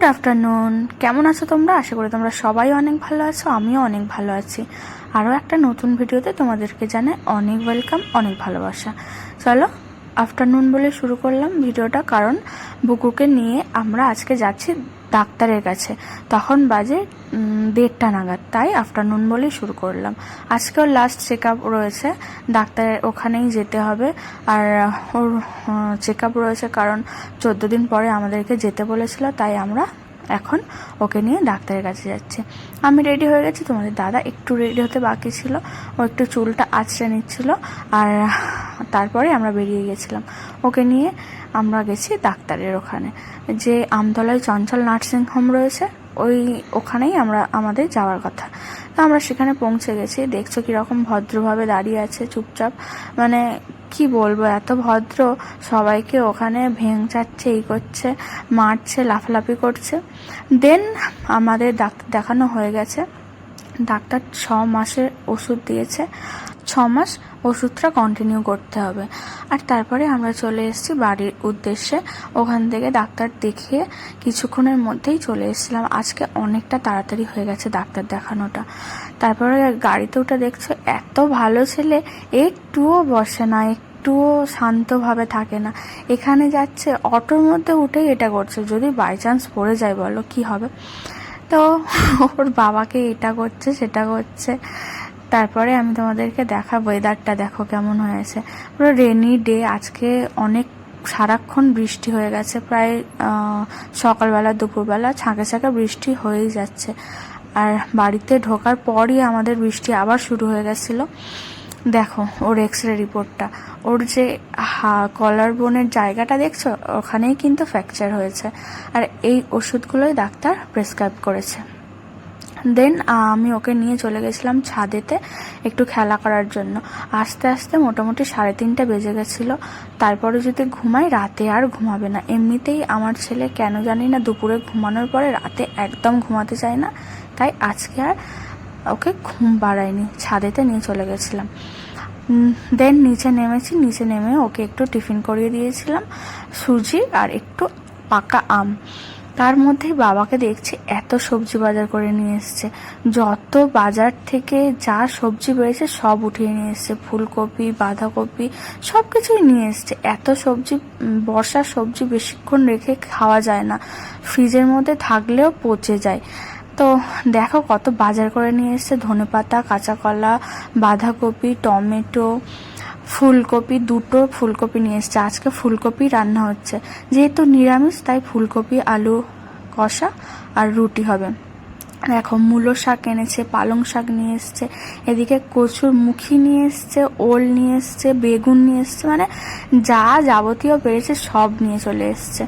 Good afternoon. কেমন আছো তোমরা? আশা করি তোমরা সবাই অনেক ভালো আছো, আমিও অনেক ভালো আছি। আরও একটা নতুন ভিডিওতে তোমাদেরকে জানাই অনেক ওয়েলকাম, অনেক ভালোবাসা। চলো আফটারনুন বলে শুরু করলাম ভিডিওটা, কারণ বুকুকে নিয়ে আমরা আজকে যাচ্ছি ডাক্তারের কাছে। তখন বাজে 1:30 নাগাদ, তাই আফটারনুন বলেই শুরু করলাম। আজকেও লাস্ট চেক আপ রয়েছে, ডাক্তারের ওখানেই যেতে হবে। আর ওর চেক আপ রয়েছে কারণ 14 দিন পরে আমাদেরকে যেতে বলেছিল, তাই আমরা এখন ওকে নিয়ে ডাক্তারের কাছে যাচ্ছি। আমি রেডি হয়ে গেছি, তোমাদের দাদা একটু রেডি হতে বাকি ছিল, ও একটু চুলটা আঁচড়ে নিচ্ছিল। আর তারপরে আমরা বেরিয়ে গেছিলাম। ওকে নিয়ে আমরা গেছি ডাক্তারের ওখানে, যে আমতলায় চঞ্চল নার্সিং হোম রয়েছে, ওখানেই আমাদের যাওয়ার কথা। তো আমরা সেখানে পৌঁছে গেছি। দেখছো কীরকম ভদ্রভাবে দাঁড়িয়ে আছে চুপচাপ, মানে কি বলবো, এত ভদ্র। সবাইকে ওখানে ভেঙচাচ্ছে, এই করছে, মারছে, লাফালাফি করছে। দেন আমাদের ডাক্তার দেখানো হয়ে গেছে। ডাক্তার 6 মাসের ওষুধ দিয়েছে, 6 মাস ওষুধটা কন্টিনিউ করতে হবে। আর তারপরে আমরা চলে এসেছি বাড়ির উদ্দেশ্যে। ওখান থেকে ডাক্তার দেখিয়ে কিছুক্ষণের মধ্যেই চলে এসেছিলাম। আজকে অনেকটা তাড়াতাড়ি হয়ে গেছে ডাক্তার দেখানোটা। তারপরে গাড়িতে উঠে দেখছো এত ভালো ছেলে, একটুও বসে না, একটুও শান্তভাবে থাকে না। এখানে যাচ্ছে, অটোর মধ্যে উঠেই এটা করছে। যদি বাই চান্স পড়ে যায় বলো কি হবে? তো ওর বাবাকে এটা করছে, সেটা করছে। তারপরে আমি তোমাদেরকে দেখাবো, ওয়েদারটা দেখো কেমন হয়েছে, পুরো রেনি ডে। আজকে অনেক সারাক্ষণ বৃষ্টি হয়ে গেছে, প্রায় সকালবেলা দুপুরবেলা ছাঁকে ছাঁকে বৃষ্টি হয়েই যাচ্ছে। আর বাড়িতে ঢোকার পরই আমাদের বৃষ্টি আবার শুরু হয়ে গেছিলো। দেখো ওর এক্সরে রিপোর্টটা, ওর যে কলার বোনের জায়গাটা দেখছো, ওখানেই কিন্তু ফ্র্যাকচার হয়েছে। আর এই ওষুধগুলোই ডাক্তার প্রেসক্রাইব করেছে। দেন আমি ওকে নিয়ে চলে গেছিলাম ছাদেতে একটু খেলা করার জন্য। আস্তে আস্তে মোটামুটি 3:30 বেজে গেছিলো। তারপরে যদি ঘুমাই, রাতে আর ঘুমাবে না। এমনিতেই আমার ছেলে কেন জানি না দুপুরে ঘুমানোর পরে রাতে একদম ঘুমাতে চায় না, তাই আজকে আর ওকে ঘুম বাড়ায়নি, ছাদেতে নিয়ে চলে গেছিলাম। দেন নিচে নেমেছি, নিচে নেমে ওকে একটু টিফিন করিয়ে দিয়েছিলাম, সুজি আর একটু পাকা আম। তার মধ্যেই বাবাকে দেখছি এত সবজি বাজার করে নিয়ে এসছে। যত বাজার থেকে যা সবজি বেড়েছে সব উঠিয়ে নিয়ে এসছে, ফুলকপি, বাঁধাকপি, সব কিছুই নিয়ে এসছে। এত সবজি, বর্ষার সবজি বেশিক্ষণ রেখে খাওয়া যায় না, ফ্রিজের মধ্যে থাকলেও পচে যায়। তো দেখো কত বাজার করে নিয়ে এসছে, ধনেপাতা, কাঁচা কলা, বাঁধাকপি, টমেটো, ফুলকপি, 2টো ফুলকপি নিয়ে এসছে। আজকে ফুলকপি রান্না হচ্ছে, যেহেতু নিরামিষ তাই ফুলকপি আলু কষা আর রুটি হবে। দেখো মূলো শাক এনেছে, পালং শাক নিয়ে এসছে, এদিকে কচুর মুখি নিয়ে এসছে, ওল নিয়ে এসছে, বেগুন নিয়ে এসছে, মানে যা যাবতীয় পেরেছে সব নিয়ে চলে এসছে।